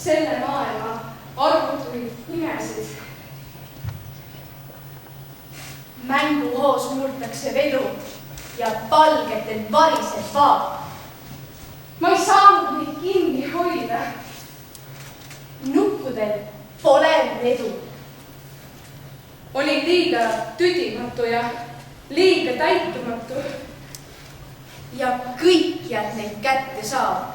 selle maailma arvutuid nimesid. Mänguhoos murtakse vedu ja palgetel variseb vaat. Ma ei saanud neid kinni hoida. Nukkudel pole vedu. Olin liiga tüdimatu ja liiga täitumatu. Ja kõikjalt neid kätte saab.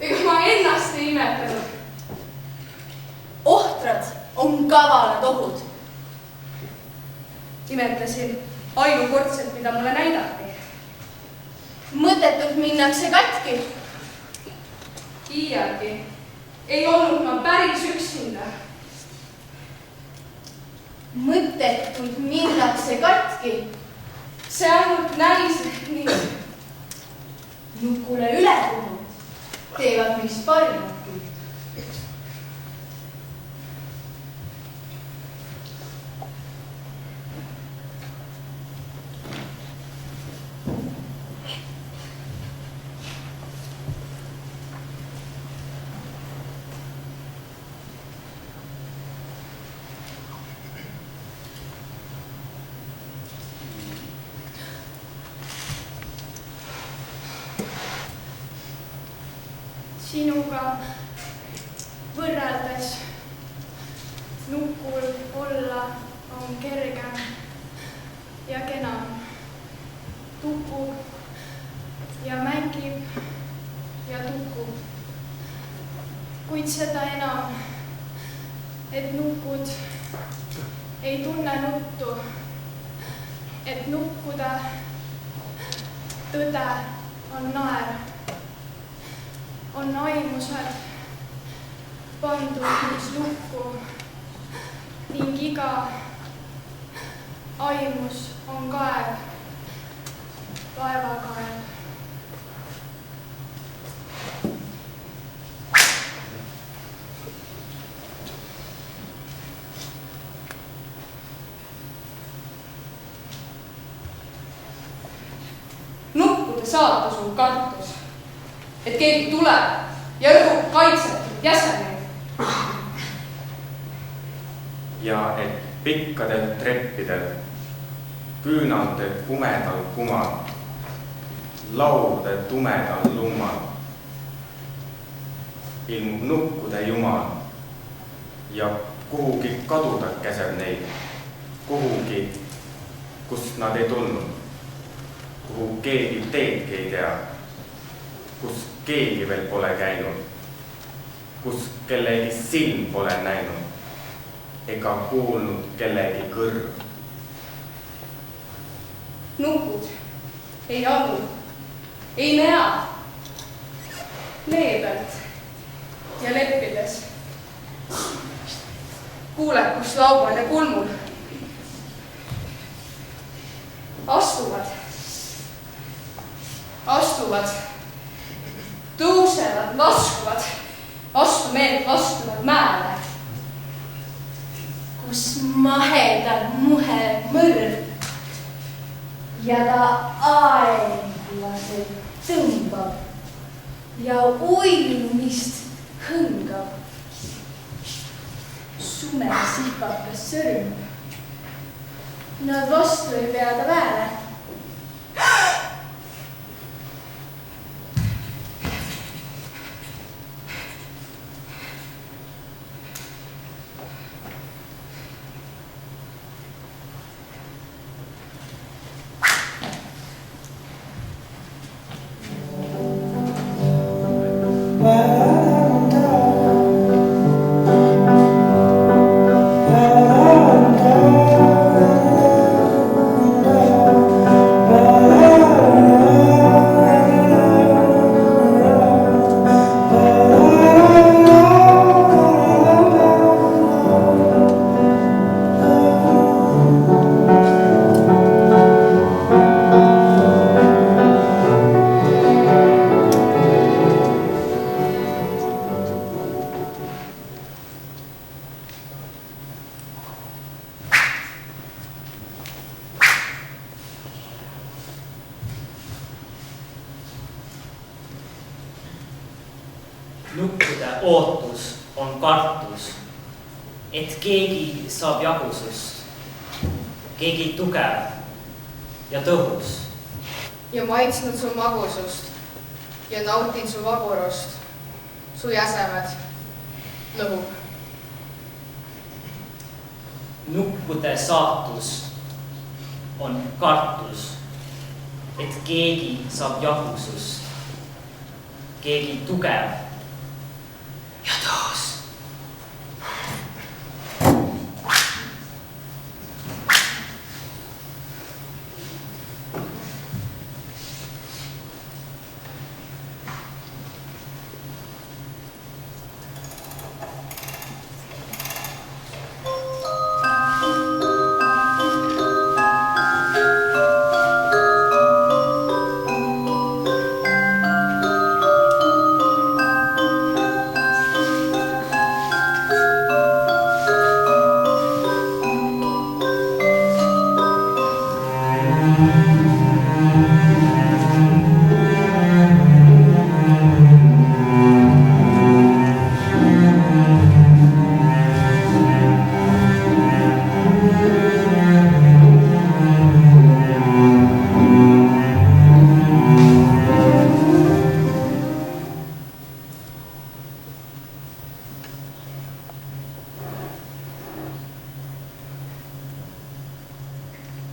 Ega ma ennast ei imetanud. Ohtrad on kavalad ohud. Imetlesin ainukordselt, mida mulle näidati. Mõttetult minnakse katki. Iialgi ei olnud ma päris üksinda. Mõttetult minnakse katki. See ainult näis nii. Nukule ülepuhud teevad meist parimat küll. Sinuga võrreldes nukul olla on kergem ja kenam. Tukub ja mängib ja tukub. Kuid seda enam, et nukud ei tunne nuttu, et nukkuda tõde on naer. On aimused pandud mis lukku ning iga aimus on kaev, vaevakaev. Nukkude saatus on kartus. Et keegi tuleb ja õhub kaitsetud jäseneid. Ja et pikkadel treppidel, küünalde kumedal kumal, laude tumedal lummal ilmub nukkude jumal ja kuhugi kaduda käseb neid, kuhugi, kust nad ei tulnud, kuhu keegi teedki ei tea, kus keegi veel pole käinud, kus kellegi silm pole näinud ega kuulnud kellegi kõrv. Nukud ei alu, ei näa, leebelt ja leppides. Kuuled, kus laubade kulmul astuvad. Tõusevad, laskuvad, vastu meelt vastuvad mäele, kus mahedal muhe mõrd ja ta aeglaselt tõmbab ja uilumist hõngab. Sume sipakas sõrm, nad vastu ei pea ta väele. Nukkude ootus on kartus, et keegi saab jagu sust, keegi tugev ja tõhus. Ja maitsnud su magusust ja nautin su vagurust, su jäsemed lõhub. Nukkude saatus on kartus, et keegi saab jagu sust, keegi tugev ja tõhus.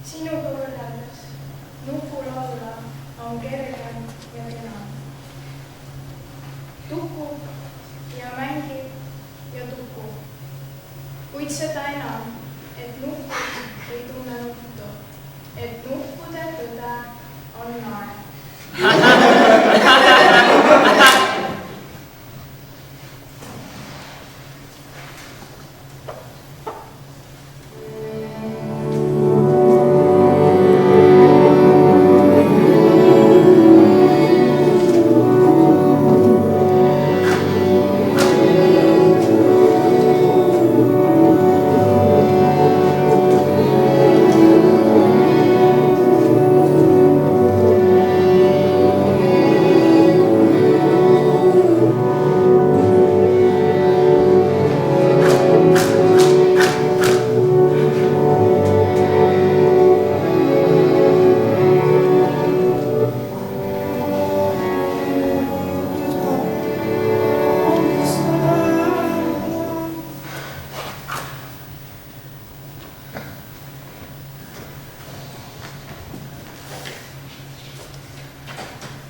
Sinuga võrreldes nupulaula on kergem ja kena. Tukub ja mängib ja tukub. Kuid seda enam, et nukud ei tunne nuttu, et nuppude tõde on naer.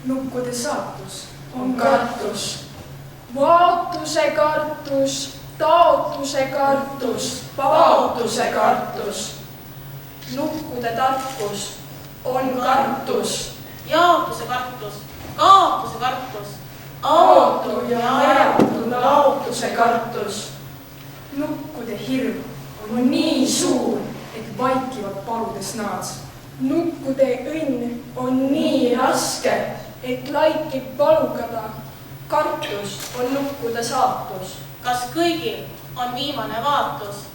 Nukkude saatus on kartus, vaatuse kartus, taotluse kartus, paotuse kartus. Nukkude tarkus on kartus, jaotuse kartus, kaotuse kartus, aotu ja ajatu laotuse kartus. Nukkude hirm on nii suur, et vaikivad paludes nad. Nukkude õnn on nii raske, et laikib palugada. Kartus on nukkude saatus. kas kõigil on viimane vaatus?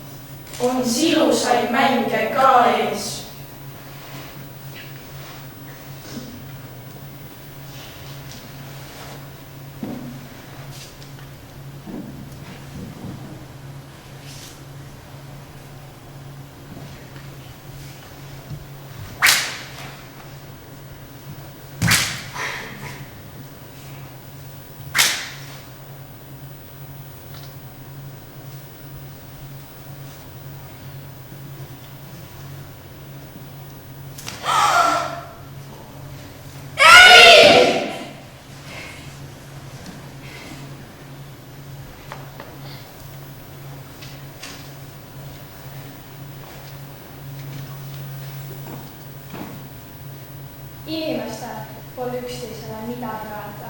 On silusaid mänge ka ees. Inimestel pole üksteisele midagi öelda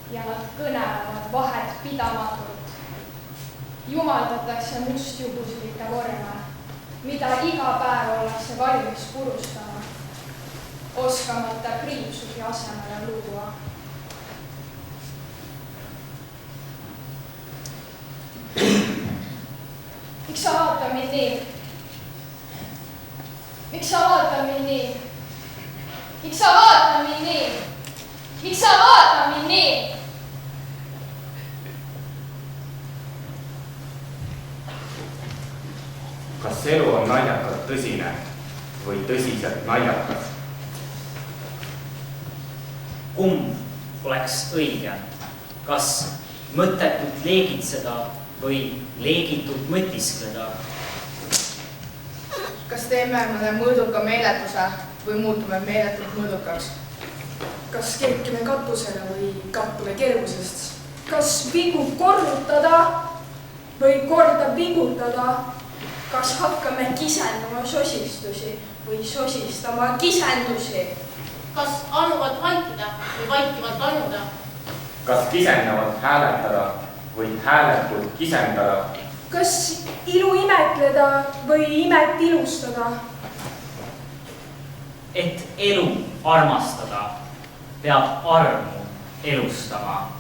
ja nad kõnelevad vahet pidamatult. Jumaldatakse mustjuhuslikke vorme, mida iga päev ollakse valmis purustama, oskamata kriipsusi asemele luua. Miks sa vaatad mind nii? Miks sa vaatad mind nii? Miks sa vaatad mind nii? Miks sa vaatad mind nii? kas elu on naljakalt tõsine või tõsiselt naljakas? Kumb oleks õige? Kas mõttetult leegitseda või leegitult mõtiskleda? Kas teeme mõne mõõduka meeletuse või muutume meeletult mõõdukaks? Kas kerkime katusele või kattume kergusest? Kas vingub korrutada või korda vingutada? Kas hakkame kisendama sosistusi või sosistama kisendusi? Kas anuvad vaikida või vaikivalt anuda? Kas kisendavad hääletada või hääletult kisendada? Kas ilu imetleda või imet ilustada? Et elu armastada, peab armu elustama.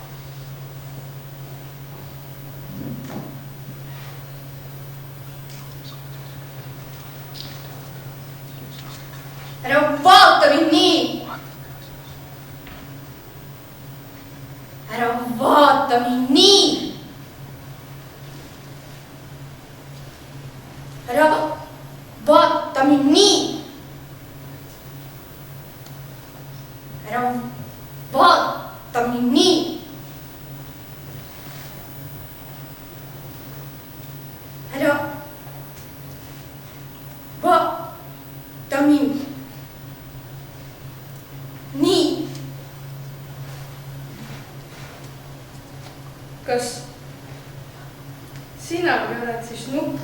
Ära vaata mind nii! Ära vaata mind nii! Ära vaata mind nii! Ära vaata mind nii! Ära vaata mind nii! Kas sina või oled siis nupp?